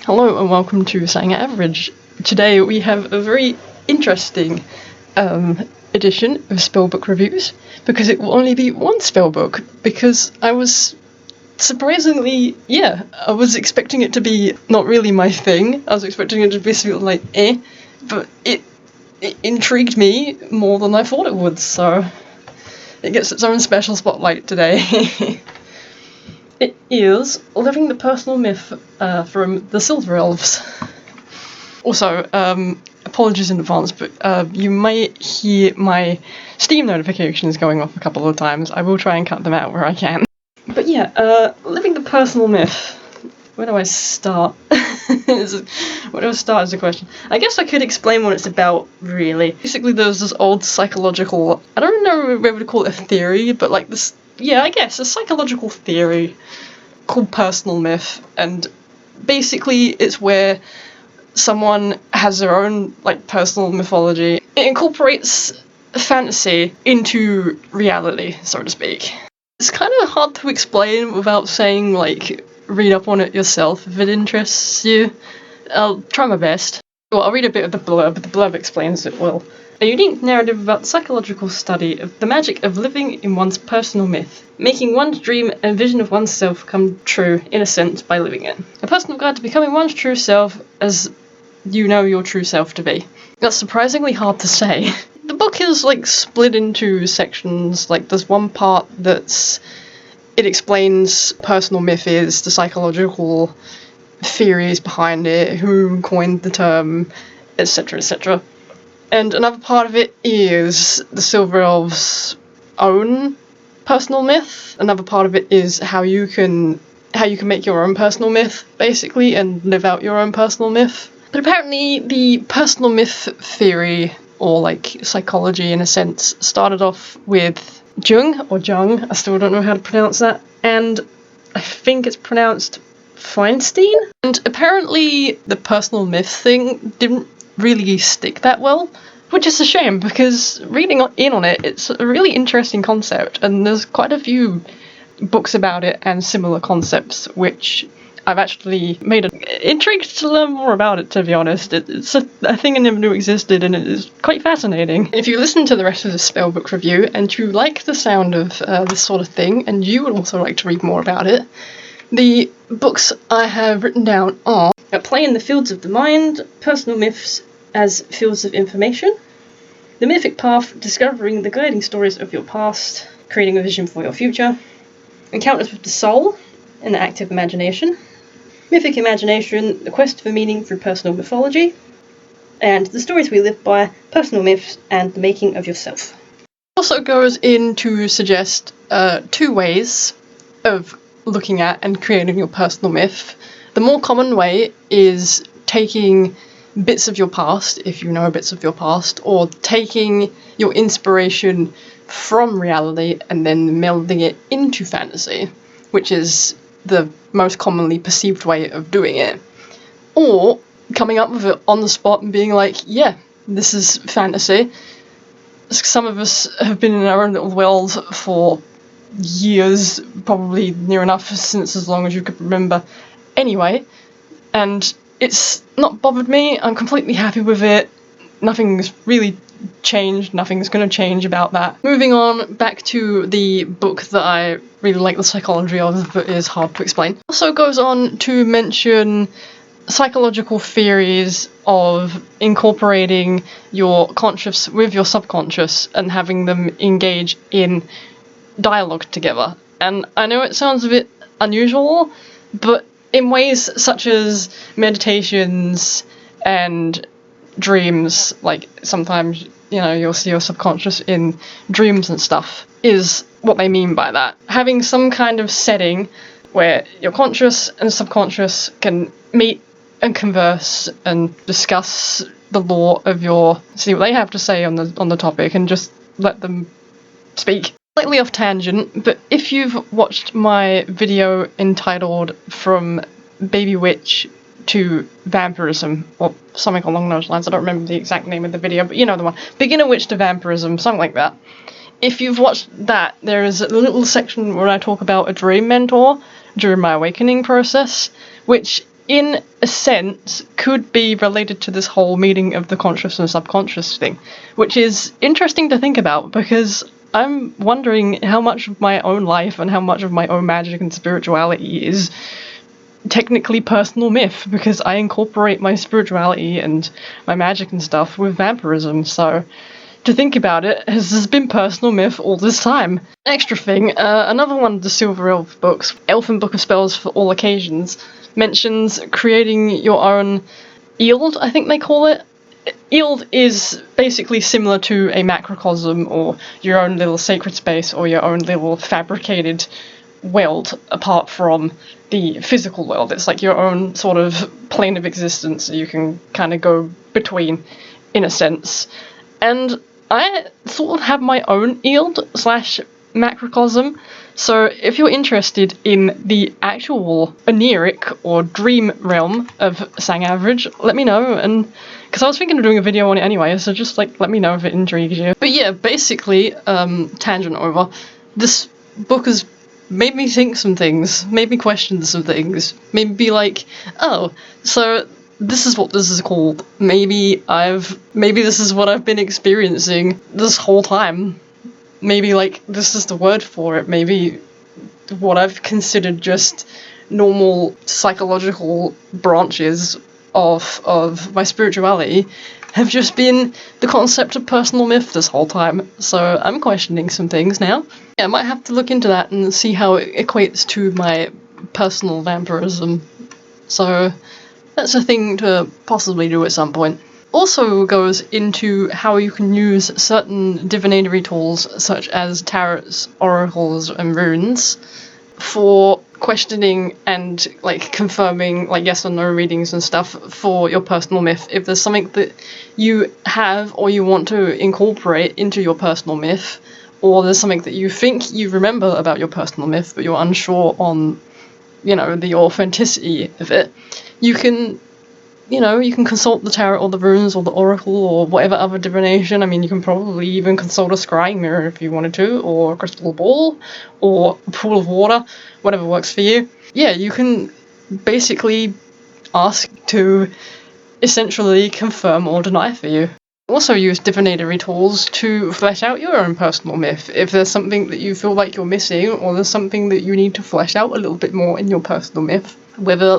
Hello and welcome to Saying Average. Today we have a very interesting edition of spellbook reviews because it will only be one spellbook because I was surprisingly, I was expecting it to be not really my thing. I was expecting it to be sort of like but it intrigued me more than I thought it would, so it gets its own special spotlight today. It is Living the Personal Myth from the Silver Elves. Also, apologies in advance, but you might hear my Steam notifications going off a couple of times. I will try and cut them out where I can. But Living the Personal Myth. Where do I start? Where do I start is the question. I guess I could explain what it's about, really. Basically, there's this old psychological, I don't know whether to call it a theory, but like this, I guess a psychological theory called personal myth, and basically it's where someone has their own like personal mythology. It incorporates fantasy into reality, so to speak. It's kind of hard to explain without saying like read up on it yourself if it interests you. I'll try my best. Well, I'll read a bit of the blurb, but the blurb explains it well. A unique narrative about psychological study of the magic of living in one's personal myth, making one's dream and vision of oneself come true, in a sense, by living it. A personal guide to becoming one's true self as you know your true self to be. That's surprisingly hard to say. The book is like split into sections. Like there's one part it explains personal myth is, the psychological theories behind it, who coined the term, etc., etc. And another part of it is the Silver Elves' own personal myth. Another part of it is how you can make your own personal myth, basically, and live out your own personal myth. But apparently the personal myth theory, or like psychology in a sense, started off with Jung, I still don't know how to pronounce that, and I think it's pronounced Feinstein. And apparently the personal myth thing didn't really stick that well, which is a shame because reading in on it, it's a really interesting concept, and there's quite a few books about it and similar concepts which I've actually made intrigued to learn more about it, to be honest. It's a thing I never knew existed, and it is quite fascinating. If you listen to the rest of the spellbook review and you like the sound of this sort of thing, and you would also like to read more about it, the books I have written down are At Play in the Fields of the Mind, Personal Myths as Fields of Information, The Mythic Path, Discovering the Guiding Stories of Your Past, Creating a Vision for Your Future, Encounters with the Soul, and the Active Imagination, Mythic Imagination, The Quest for Meaning Through Personal Mythology, and The Stories We Live By, Personal Myths, and The Making of Yourself. It also goes in to suggest 2 ways of looking at and creating your personal myth. The more common way is taking bits of your past, if you know bits of your past, or taking your inspiration from reality and then melding it into fantasy, which is the most commonly perceived way of doing it. Or coming up with it on the spot and being like, yeah, this is fantasy. Some of us have been in our own little world for years, probably near enough since as long as you could remember anyway, and it's not bothered me. I'm completely happy with it. Nothing's really changed, nothing's going to change about that. Moving on back to the book that I really like the psychology of, but is hard to explain. Also goes on to mention psychological theories of incorporating your conscious with your subconscious and having them engage in dialogue together. And I know it sounds a bit unusual, but in ways such as meditations and dreams, like sometimes, you'll see your subconscious in dreams and stuff, is what they mean by that. Having some kind of setting where your conscious and subconscious can meet and converse and discuss the lore of see what they have to say on the topic and just let them speak. Slightly off tangent, but if you've watched my video entitled From Baby Witch to Vampirism, or something along those lines, I don't remember the exact name of the video, but you know the one, Beginner Witch to Vampirism, something like that. If you've watched that, there is a little section where I talk about a dream mentor during my awakening process, which in a sense, could be related to this whole meeting of the conscious and subconscious thing, which is interesting to think about, because I'm wondering how much of my own life and how much of my own magic and spirituality is technically personal myth, because I incorporate my spirituality and my magic and stuff with vampirism, so to think about it, has this been personal myth all this time? Extra thing, another one of the Silver Elf books, Elfin Book of Spells for All Occasions, mentions creating your own Eld, I think they call it. Eld is basically similar to a macrocosm, or your own little sacred space, or your own little fabricated world apart from the physical world. It's like your own sort of plane of existence that you can kind of go between, in a sense. And I sort of have my own Eld slash macrocosm, so if you're interested in the actual oniric or dream realm of Sang-Average, let me know, and because I was thinking of doing a video on it anyway, so just like let me know if it intrigues you. But yeah, basically, tangent over, this book has made me think some things, made me question some things, made me be like, oh, so this is what this is called. Maybe this is what I've been experiencing this whole time. Maybe, like, this is the word for it. Maybe what I've considered just normal psychological branches of my spirituality have just been the concept of personal myth this whole time. So I'm questioning some things now. Yeah, I might have to look into that and see how it equates to my personal vampirism. So that's a thing to possibly do at some point. Also goes into how you can use certain divinatory tools such as tarots, oracles, and runes for questioning and like confirming like yes or no readings and stuff for your personal myth. If there's something that you have or you want to incorporate into your personal myth, or there's something that you think you remember about your personal myth but you're unsure on, you know, the authenticity of it, you can consult the tarot or the runes or the oracle or whatever other divination. I mean, you can probably even consult a scrying mirror if you wanted to, or a crystal ball, or a pool of water, whatever works for you. Yeah, you can basically ask to essentially confirm or deny for you. Also use divinatory tools to flesh out your own personal myth. If there's something that you feel like you're missing, or there's something that you need to flesh out a little bit more in your personal myth, whether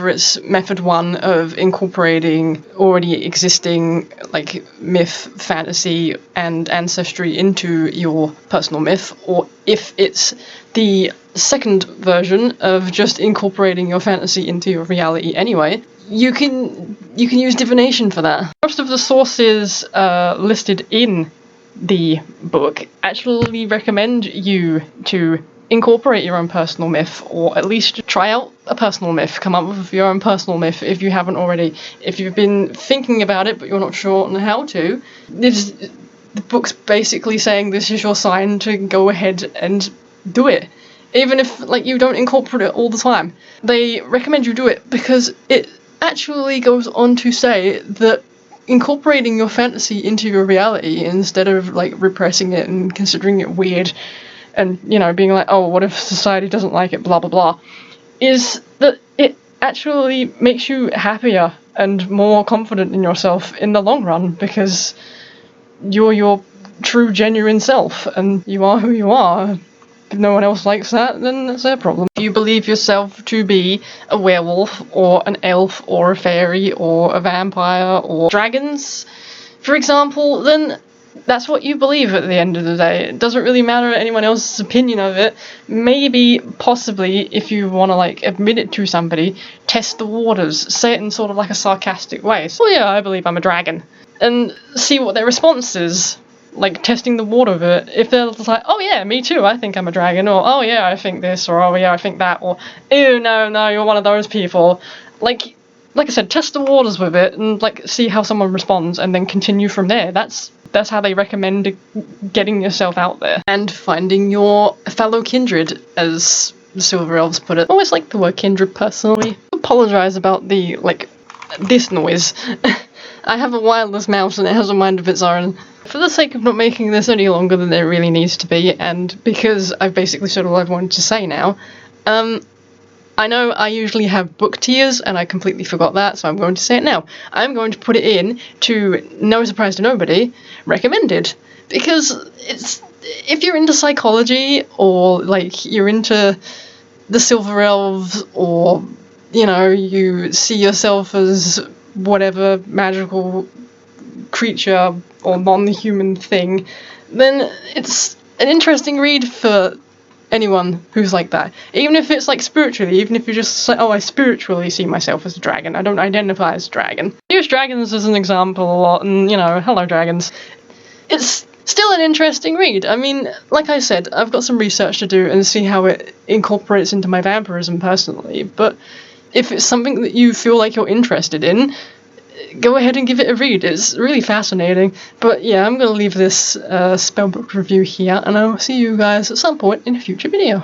it's method one of incorporating already existing like myth, fantasy, and ancestry into your personal myth, or if it's the second version of just incorporating your fantasy into your reality anyway, you can use divination for that. Most of the sources listed in the book actually recommend you to incorporate your own personal myth, or at least try out a personal myth, come up with your own personal myth if you haven't already. If you've been thinking about it but you're not sure on how to, the book's basically saying this is your sign to go ahead and do it. Even if like you don't incorporate it all the time, they recommend you do it because it actually goes on to say that incorporating your fantasy into your reality instead of like repressing it and considering it weird and, you know, being like, oh, what if society doesn't like it, blah, blah, blah, is that it actually makes you happier and more confident in yourself in the long run, because you're your true, genuine self, and you are who you are. If no one else likes that, then that's their problem. If you believe yourself to be a werewolf, or an elf, or a fairy, or a vampire, or dragons, for example, then that's what you believe at the end of the day. It doesn't really matter anyone else's opinion of it. Maybe, possibly, if you want to like admit it to somebody, test the waters. Say it in sort of like a sarcastic way. So yeah, I believe I'm a dragon. And see what their response is. Like testing the water of it. If they're just like, oh yeah, me too, I think I'm a dragon, or oh yeah, I think this, or oh yeah, I think that, or ew, no, you're one of those people. Like I said, test the waters with it and like see how someone responds, and then continue from there. That's how they recommend getting yourself out there and finding your fellow kindred, as the Silver Elves put it. I always like the word kindred personally. I apologise about the this noise. I have a wireless mouse and it has a mind of its own. For the sake of not making this any longer than it really needs to be, and because I've basically said all I've wanted to say now, I know I usually have book tiers, and I completely forgot that, so I'm going to say it now. I'm going to put it in to, no surprise to nobody, recommended. Because it's, if you're into psychology, or like you're into the Silver Elves, or, you know, you see yourself as whatever magical creature or non-human thing, then it's an interesting read for anyone who's like that. Even if it's like spiritually, even if you just say, oh, I spiritually see myself as a dragon, I don't identify as a dragon. I use dragons as an example a lot, and, you know, hello dragons. It's still an interesting read. I mean, like I said, I've got some research to do and see how it incorporates into my vampirism personally, but if it's something that you feel like you're interested in, go ahead and give it a read. It's really fascinating. But yeah, I'm going to leave this spellbook review here, and I'll see you guys at some point in a future video.